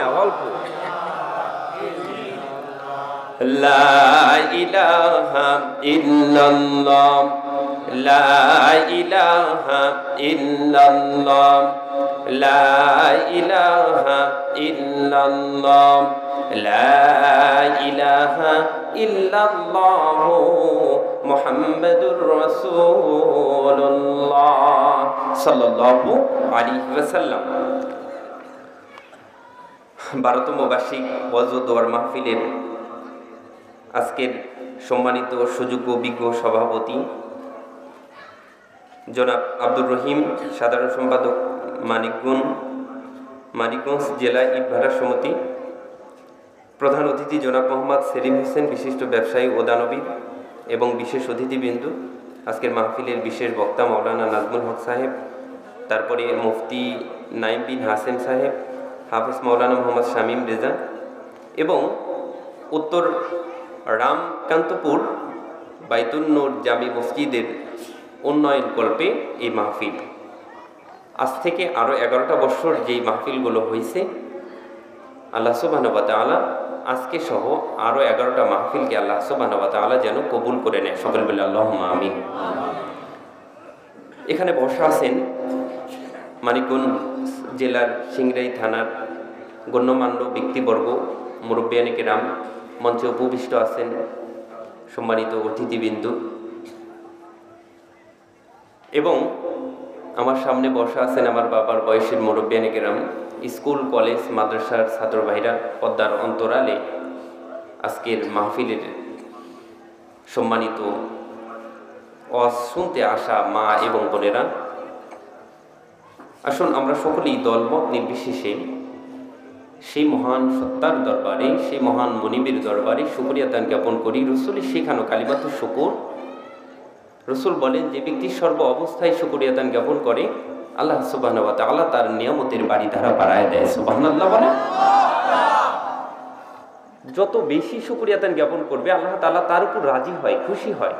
না, অল্প। লা ইলাহা ইল্লাল্লাহ, লা ইলাহা ইল্লাল্লাহ, লা ইলাহা ইল্লাল্লাহ, লা ইলাহা ইল্লাল্লাহ মুহাম্মাদুর রাসূলুল্লাহ সাল্লাল্লাহু আলাইহি ওয়াসাল্লাম। 12তম বার্ষিক ওয়াজ ও দোয়ার মাহফিলের আজকের সম্মানিত সুযোগ্য বিজ্ঞ সভাপতি জনাব আব্দুর রহিম, সাধারণ সম্পাদক মানিকগঞ্জ জেলা ইটভাটা সমিতি, প্রধান অতিথি জনাব মোহাম্মদ সেলিম হোসেন, বিশিষ্ট ব্যবসায়ী ও দানবীর, এবং বিশেষ অতিথিবৃন্দ, আজকের মাহফিলের বিশেষ বক্তা মাওলানা নাজমুল হক সাহেব, তারপরে মুফতি নাইম বিন হাসেম সাহেব, হাফেজ মাওলানা মোহাম্মদ শামীম রেজা, এবং উত্তর রামকান্তপুর বাইতুন নূর জামি মসজিদের উন্নয়ন কল্পে এই মাহফিল। আজ থেকে আরও 11টা বছর যেই মাহফিলগুলো হয়েছে, আল্লাহ সুবহানাহু ওয়া তাআলা আজকে সহ আরও 11টা মাহফিলকে আল্লাহ সুবহানাহু ওয়া তাআলা যেন কবুল করে নেয়, সকল বলে আল্লাহুম্মা আমিন। এখানে বসা আছেন মানিকগঞ্জ জেলার সিংড়াই থানার গণ্যমান্য ব্যক্তিবর্গ, মুরব্বিয়ানে কেরাম, মঞ্চে উপবিষ্ট আছেন সম্মানিত অতিথিবৃন্দ, এবং আমার সামনে বসা আছেন আমার বাবার বয়সের মুরব্বিয়ানে কেরাম, স্কুল কলেজ মাদ্রাসার ছাত্র ভাইরা, পদ্মার অন্তরালে আজকের মাহফিলের সম্মানিত ওয়াজ শুনতে আসা মা এবং বোনেরা। আসুন আমরা সকলেই দলমত নির্বিশেষে সেই মহান সত্তার দরবারে, সেই মহান মনিবের দরবারে শুকরিয়া দান জ্ঞাপন করি। রসুলের শেখানো কালিমাতুশ শুকর, রসুল বলেন যে ব্যক্তি সর্ব অবস্থায় শুকরিয়া দান জ্ঞাপন করে, আল্লাহ সুবহানাহু ওয়া তাআলা তার নিয়ামতের বাড়ি ধারা বাড়ায় দেয়। সুবহানাল্লাহ বলে। যত বেশি শুকরিয়া দান জ্ঞাপন করবে, আল্লাহ তাআলা তার উপর রাজি হয়, খুশি হয়।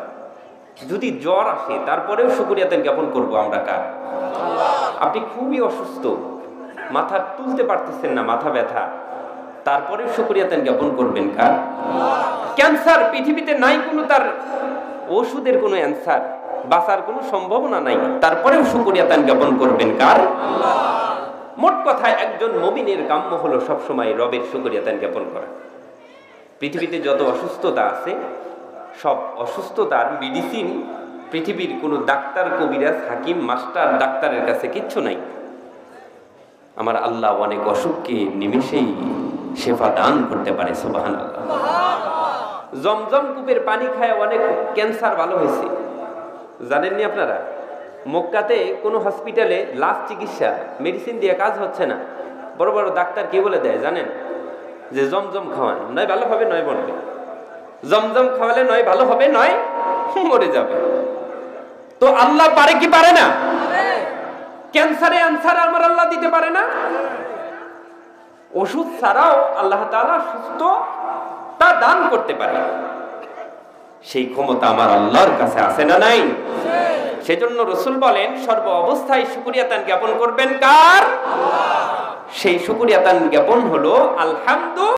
যদি জ্বর আসে তারপরেও শুকরিয়া দান জ্ঞাপন করব আমরা কার? আপনি খুবই অসুস্থ, মাথা তুলতে পারতেছেন না, মাথা ব্যথা, তারপরেও শুকরিয়া দান জ্ঞাপন করবেন কার? ক্যান্সার, পৃথিবীতে নাই কোনো তার ওষুধের কোনো অ্যান্সার, বাঁচার কোনো সম্ভাবনা নাই, তারপরেও শুকরিয়া দান জ্ঞাপন করবেন কার? মোট কথায় একজন মুমিনের কাম্য হলো সবসময় রবের শুকরিয়া দান জ্ঞাপন করা। পৃথিবীতে যত অসুস্থতা আছে, সব অসুস্থতার মেডিসিন পৃথিবীর কোনো ডাক্তার, কবিরাজ, হাকিম, মাস্টার, ডাক্তারের কাছে কিচ্ছু নাই। আমার আল্লাহ অনেক অসুখকে নিমেষেই শেফা দান করতে পারে। সুবহানাল্লাহ। জমজম কূপের পানি খায় অনেক ক্যান্সার ভালো হয়েছে, জানেননি আপনারা? মক্কাতে কোনো হসপিটালে লাশ চিকিৎসা মেডিসিন দিয়ে কাজ হচ্ছে না, বড় বড় ডাক্তার কি বলে দেয় জানেন? যে জমজম খাওয়ান, নয় ভালো হবে নয় মরবে। জমজম খাওয়ালে নয় ভালো হবে নয় মরে যাবে। তো আল্লাহ পারে কি পারে না? ক্যান্সারে আনসার আমার আল্লাহ দিতে পারে না? ওষুধ ছাড়াও আল্লাহ তাআলা সুস্থতা দান করতে পারে। সেই ক্ষমতা আমার আল্লাহর কাছে আছে না নাই? সেজন্য রাসূল বলেন সর্ব অবস্থায় শুকরিয়া দান জ্ঞাপন করবেন কার? সেই শুকরিয়া দান জ্ঞাপন হলো আলহামদুলিল্লাহ।